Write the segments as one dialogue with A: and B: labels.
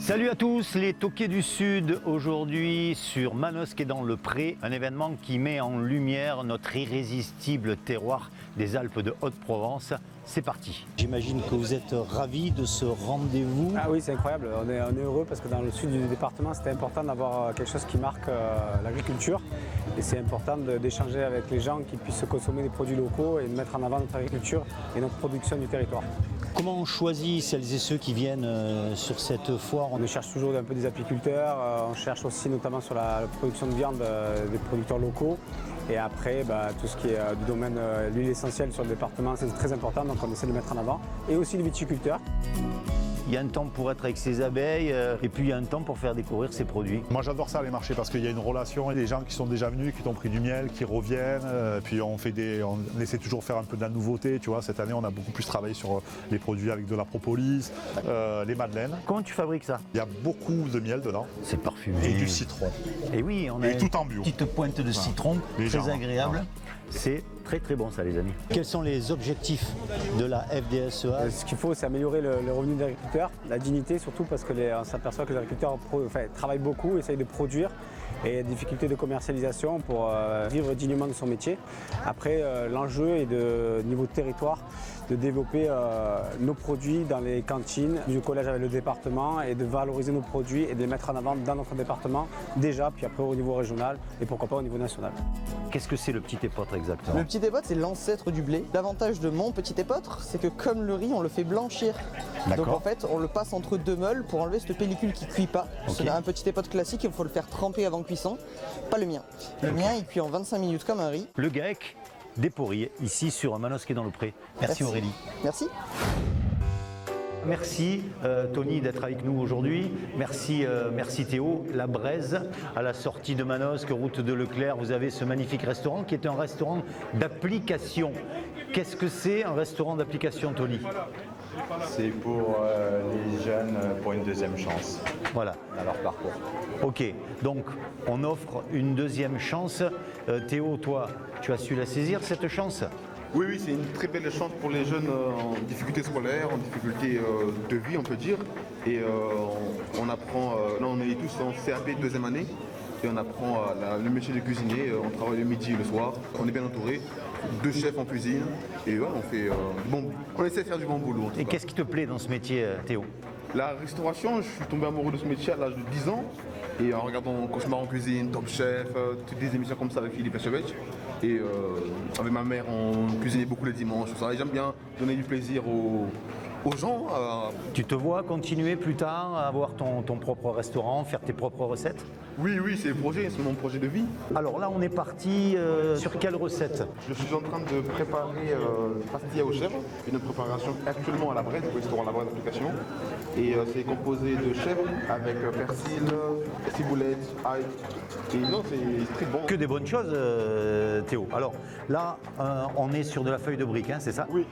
A: Salut à tous les toqués du Sud, aujourd'hui sur Manosque et dans le Pré, un événement qui met en lumière notre irrésistible terroir des Alpes de Haute-Provence. C'est parti. J'imagine que vous êtes ravis de ce rendez-vous.
B: Ah oui, c'est incroyable, on est heureux parce que dans le sud du département, c'était important d'avoir quelque chose qui marque l'agriculture. Et c'est important d'échanger avec les gens qui puissent consommer des produits locaux et de mettre en avant notre agriculture et notre production du territoire.
A: Comment on choisit celles et ceux qui viennent sur cette foire?
B: On cherche toujours un peu des apiculteurs, on cherche aussi notamment sur la production de viande des producteurs locaux. Et après, tout ce qui est du domaine l'huile essentielle sur le département, c'est très important, donc on essaie de le mettre en avant. Et aussi les viticulteurs.
A: Il y a un temps pour être avec ses abeilles et puis il y a un temps pour faire découvrir ses produits.
C: Moi j'adore ça les marchés parce qu'il y a une relation et des gens qui sont déjà venus, qui t'ont pris du miel, qui reviennent. Puis on essaie toujours de faire un peu de la nouveauté. Tu vois, cette année on a beaucoup plus travaillé sur les produits avec de la propolis, les madeleines.
A: Comment tu fabriques ça?
C: Il y a beaucoup de miel dedans.
A: C'est parfumé.
C: Et du citron.
A: Et oui, on a
C: tout en bio.
A: Une petite pointe de citron, très agréable. C'est très très bon ça les amis. Quels sont les objectifs de la FDSEA?
B: Ce qu'il faut, c'est améliorer le revenu des agriculteurs, la dignité surtout parce qu'on s'aperçoit que les agriculteurs travaillent beaucoup, essayent de produire et il y a des difficultés de commercialisation pour vivre dignement de son métier. Après, l'enjeu est de niveau de territoire, de développer nos produits dans les cantines du collège avec le département et de valoriser nos produits et de les mettre en avant dans notre département déjà, puis après au niveau régional et pourquoi pas au niveau national.
A: Qu'est-ce que c'est le petit épeautre exactement?
D: Le petit épeautre, c'est l'ancêtre du blé. L'avantage de mon petit épeautre, c'est que comme le riz, on le fait blanchir. Donc en fait, on le passe entre deux meules pour enlever cette pellicule qui ne cuit pas. Parce que un petit épeautre classique, il faut le faire tremper avant cuisson. Pas le mien. Le mien, il cuit en 25 minutes comme un riz.
A: Le GAEC des Poiriers, ici sur Manosque et dans le Pré. Merci Aurélie.
D: Merci.
A: Merci Tony d'être avec nous aujourd'hui. Merci Théo. La Braise, à la sortie de Manosque, route de Leclerc, vous avez ce magnifique restaurant qui est un restaurant d'application. Qu'est-ce que c'est un restaurant d'application, Tony?
E: C'est pour les jeunes pour une deuxième chance.
A: Voilà.
E: Dans leur parcours.
A: Ok, donc on offre une deuxième chance. Théo, toi, tu as su la saisir cette chance?
F: Oui, c'est une très belle chance pour les jeunes en difficulté scolaire, en difficulté de vie, on peut dire. Et on apprend, là on est tous en CAP deuxième année, et on apprend le métier de cuisinier, on travaille le midi et le soir, on est bien entouré, 2 chefs en cuisine, et ouais, on essaie de faire du bon boulot.
A: Et qu'est-ce qui te plaît dans ce métier, Théo?
F: La restauration, je suis tombé amoureux de ce métier à l'âge de 10 ans, et en regardant Cauchemar en cuisine, Top Chef, toutes des émissions comme ça avec Philippe Etchebetch. Et avec ma mère, on cuisinait beaucoup les dimanches, tout ça. Et j'aime bien donner du plaisir aux gens.
A: Tu te vois continuer plus tard à avoir ton propre restaurant, faire tes propres recettes?
F: Oui, c'est le projet, c'est mon projet de vie.
A: Alors là, on est parti sur quelle recette?
F: Je suis en train de préparer pastilla aux chèvres, une préparation actuellement à la Braise, au restaurant La Braise d'application. Et c'est composé de chèvres avec persil, ciboulette, ail. Et non, c'est très bon.
A: Que des bonnes choses, Théo. Alors là, on est sur de la feuille de brique, hein, c'est ça?
F: Oui.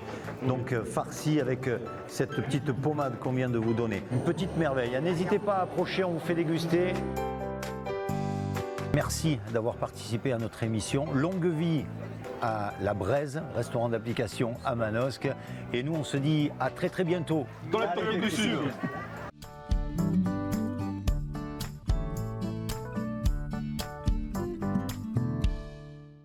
A: Donc farci avec cette petite pommade qu'on vient de vous donner. Une petite merveille. N'hésitez pas à approcher, on vous fait déguster. Merci d'avoir participé à notre émission. Longue vie à la Braise, restaurant d'application à Manosque. Et nous, on se dit à très très bientôt.
F: Dans la Toqués du Sud.